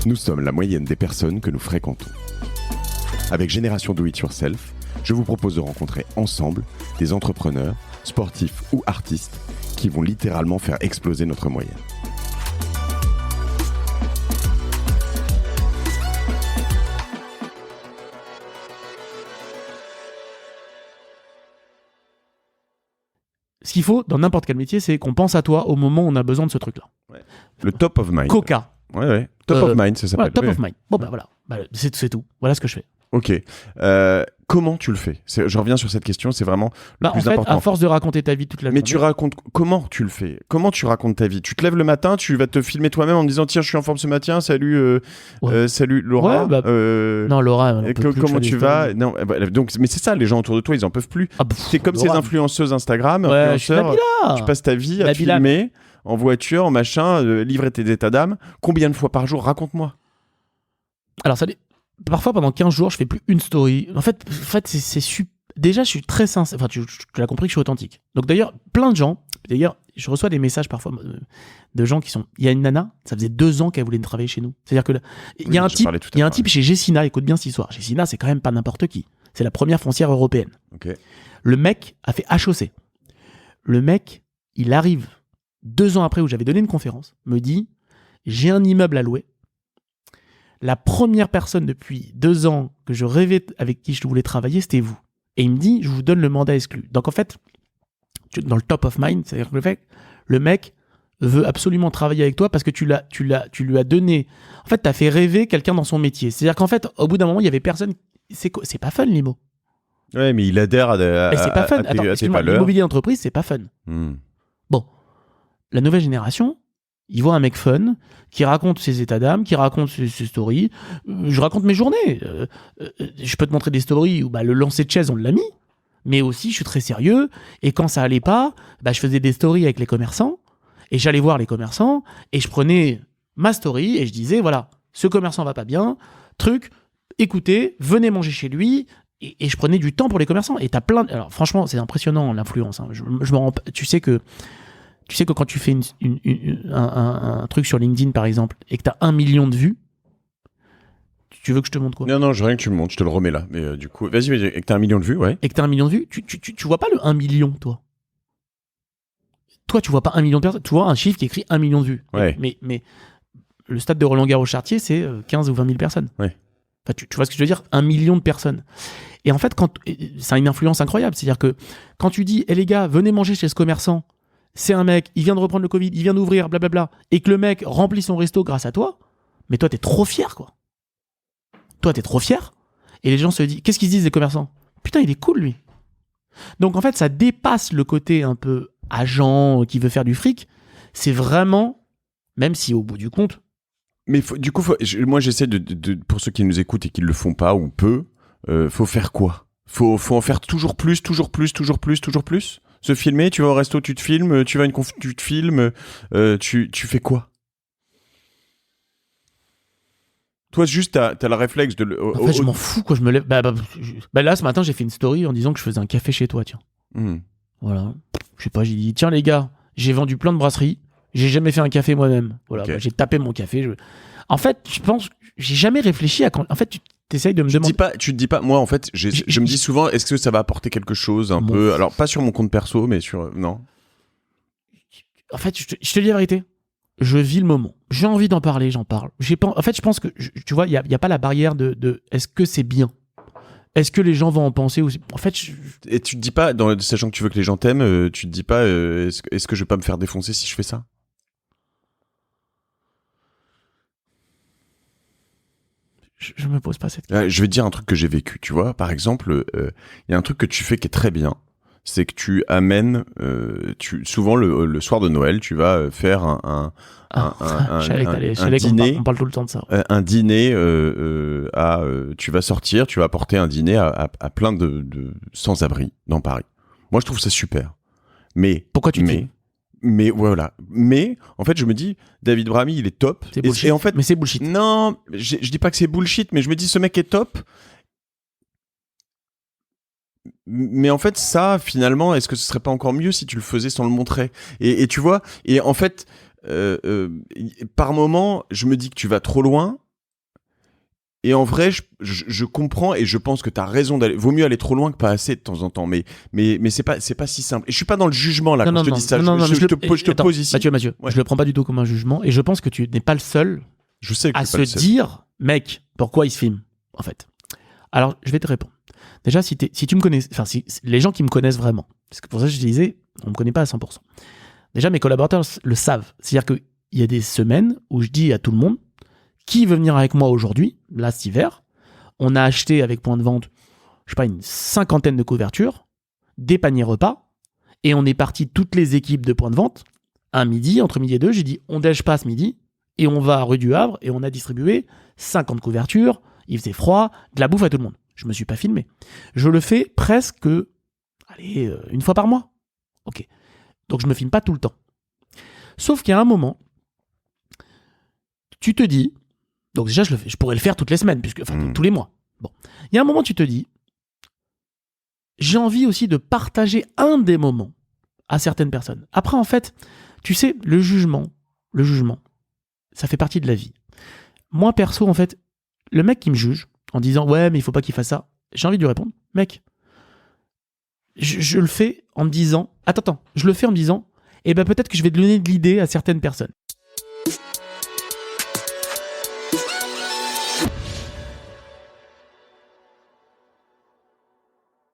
Nous sommes la moyenne des personnes que nous fréquentons. Avec Génération Do It Yourself, je vous propose de rencontrer ensemble des entrepreneurs, sportifs ou artistes qui vont littéralement faire exploser notre moyenne. Ce qu'il faut dans n'importe quel métier, c'est qu'on pense à toi au moment où on a besoin de ce truc-là. Ouais. Le top of mind. Coca. Ouais. Top of mind, ça s'appelle. Voilà, top of mind. Bon, voilà. C'est tout. Voilà ce que je fais. Ok. Comment tu le fais ? Je reviens sur cette question, c'est vraiment le plus en fait, important. À force de raconter ta vie toute la journée. Mais tu racontes comment tu le fais ? Comment tu racontes ta vie ? Tu te lèves le matin, tu vas te filmer toi-même en me disant tiens, je suis en forme ce matin, salut Laura. Non, Laura, comment tu vas ? Non, donc, mais c'est ça, les gens autour de toi, ils en peuvent plus. C'est comme Laura, ces influenceuses Instagram, influenceurs, tu passes ta vie à te filmer en voiture, en machin, livrer tes états d'âme. Combien de fois par jour ? Raconte-moi. Alors, parfois, pendant 15 jours, je fais plus une story. En fait c'est super. Déjà, je suis très sincère. Enfin, tu l'as compris que je suis authentique. Donc, d'ailleurs, plein de gens. D'ailleurs, je reçois des messages parfois de gens qui sont. Il y a une nana, ça faisait 2 ans qu'elle voulait travailler chez nous. C'est-à-dire que il y a un type chez Gessina. Écoute bien cette histoire. Gessina, c'est quand même pas n'importe qui. C'est la première foncière européenne. Okay. Le mec a fait HEC. Le mec, il arrive 2 ans après où j'avais donné une conférence, me dit j'ai un immeuble à louer. La première personne depuis 2 ans que je rêvais avec qui je voulais travailler, c'était vous. Et il me dit, je vous donne le mandat exclu. Donc en fait, dans le top of mind, c'est-à-dire que le mec veut absolument travailler avec toi parce que tu lui as donné. En fait, tu as fait rêver quelqu'un dans son métier. C'est-à-dire qu'en fait, au bout d'un moment, il y avait personne. C'est pas fun, l'IMO. Ouais, mais il adhère à c'est pas fun. Attends, excuse-moi, l'immobilier d'entreprise, c'est pas fun. Bon, la nouvelle génération. Il voit un mec fun qui raconte ses états d'âme, qui raconte ses stories. Je raconte mes journées. Je peux te montrer des stories où le lancer de chaise, on l'a mis. Mais aussi, je suis très sérieux. Et quand ça allait pas, je faisais des stories avec les commerçants. Et j'allais voir les commerçants. Et je prenais ma story et je disais, voilà, ce commerçant va pas bien. Écoutez, venez manger chez lui. Et je prenais du temps pour les commerçants. Et t'as plein Alors franchement, c'est impressionnant l'influence. Hein. Je me rends... Tu sais que quand tu fais un truc sur LinkedIn, par exemple, et que tu as 1 million de vues, tu veux que je te montre quoi ? Non, je veux rien que tu me montres, je te le remets là. Mais du coup, vas-y, et que tu as 1 million de vues, ouais. Et que tu as 1 million de vues, tu vois pas le 1 million, toi ? Toi, tu vois pas 1 million de personnes, tu vois un chiffre qui écrit 1 million de vues. Ouais. Mais le stade de Roland-Garros-Chartier, c'est 15 ou 20 000 personnes. Ouais. Enfin, tu vois ce que je veux dire ? 1 million de personnes. Et en fait, ça a une influence incroyable. C'est-à-dire que quand tu dis, les gars, venez manger chez ce commerçant, c'est un mec, il vient de reprendre le Covid, il vient d'ouvrir, blablabla, et que le mec remplit son resto grâce à toi, mais toi, t'es trop fier, quoi. Toi, t'es trop fier, et les gens se disent, qu'est-ce qu'ils se disent, les commerçants ? Putain, il est cool, lui. Donc, en fait, ça dépasse le côté un peu agent qui veut faire du fric. C'est vraiment, même si au bout du compte... Mais moi, j'essaie de, pour ceux qui nous écoutent et qui ne le font pas ou peu, faut faire quoi ? Faut en faire toujours plus ? Se filmer, tu vas au resto, tu te filmes, tu vas à une conf, tu te filmes, tu fais quoi ? Toi, juste, t'as le réflexe de... En fait, je m'en fous, quoi. Je me lève... là, ce matin, j'ai fait une story en disant que je faisais un café chez toi, tiens. Voilà. Je sais pas, j'ai dit, tiens, les gars, j'ai vendu plein de brasseries, j'ai jamais fait un café moi-même. Voilà, okay. J'ai tapé mon café. En fait, je pense... J'ai jamais réfléchi à quand... En fait, tu t'essayes de me demander... Tu te dis pas... Moi, en fait, je me dis souvent, est-ce que ça va apporter quelque chose un peu... Alors, pas sur mon compte perso, mais sur... Non. En fait, je te dis la vérité. Je vis le moment. J'ai envie d'en parler, j'en parle. En fait, je pense que... Tu vois, il n'y a pas la barrière de est-ce que c'est bien ? Est-ce que les gens vont en penser aussi ? En fait, Et tu te dis pas, sachant que tu veux que les gens t'aiment, tu te dis pas, est-ce que je vais pas me faire défoncer si je fais ça ? Je me pose pas cette question. Je vais te dire un truc que j'ai vécu, tu vois. Par exemple, y a un truc que tu fais qui est très bien, c'est que tu amènes, souvent le soir de Noël, tu vas faire un dîner. On parle tout le temps de ça. Un dîner tu vas sortir, tu vas apporter un dîner à plein de sans-abri dans Paris. Moi, je trouve ça super. Mais pourquoi tu dis ? Mais voilà. Mais en fait, je me dis, David Bramy, il est top. C'est bullshit. Et en fait, mais c'est bullshit. Non, je dis pas que c'est bullshit, mais je me dis, ce mec est top. Mais en fait, ça, finalement, est-ce que ce serait pas encore mieux si tu le faisais sans le montrer ? Et tu vois, et en fait, par moment, je me dis que tu vas trop loin. Et en vrai, je comprends et je pense que t'as raison d'aller. Vaut mieux aller trop loin que pas assez de temps en temps. Mais c'est pas si simple. Et je suis pas dans le jugement là quand je te dis ça. Je te pose ici. Mathieu, je le prends pas du tout comme un jugement. Et je pense que tu n'es pas le seul à se dire, mec, pourquoi il se filme en fait. Alors, je vais te répondre. Déjà, si tu me connais, enfin, si les gens qui me connaissent vraiment, parce que pour ça, je disais, on me connaît pas à 100%. Déjà, mes collaborateurs le savent. C'est-à-dire qu'il y a des semaines où je dis à tout le monde, qui veut venir avec moi aujourd'hui, là, cet hiver, on a acheté avec point de vente, je sais pas, une 50aine de couvertures, des paniers repas, et on est parti toutes les équipes de point de vente, un midi, entre midi et 2, j'ai dit, on déj pas ce midi, et on va à rue du Havre, et on a distribué 50 couvertures, il faisait froid, de la bouffe à tout le monde. Je me suis pas filmé. Je le fais presque, une fois par mois. Ok. Donc je me filme pas tout le temps. Sauf qu'il y a un moment, tu te dis, donc déjà je le fais, je pourrais le faire toutes les semaines, tous les mois. Bon. Il y a un moment, tu te dis, j'ai envie aussi de partager un des moments à certaines personnes. Après, en fait, tu sais, le jugement, ça fait partie de la vie. Moi, perso, en fait, le mec qui me juge en disant ouais, mais il faut pas qu'il fasse ça, j'ai envie de lui répondre, mec, je le fais en me disant, attends, je le fais en me disant, eh ben peut-être que je vais donner de l'idée à certaines personnes.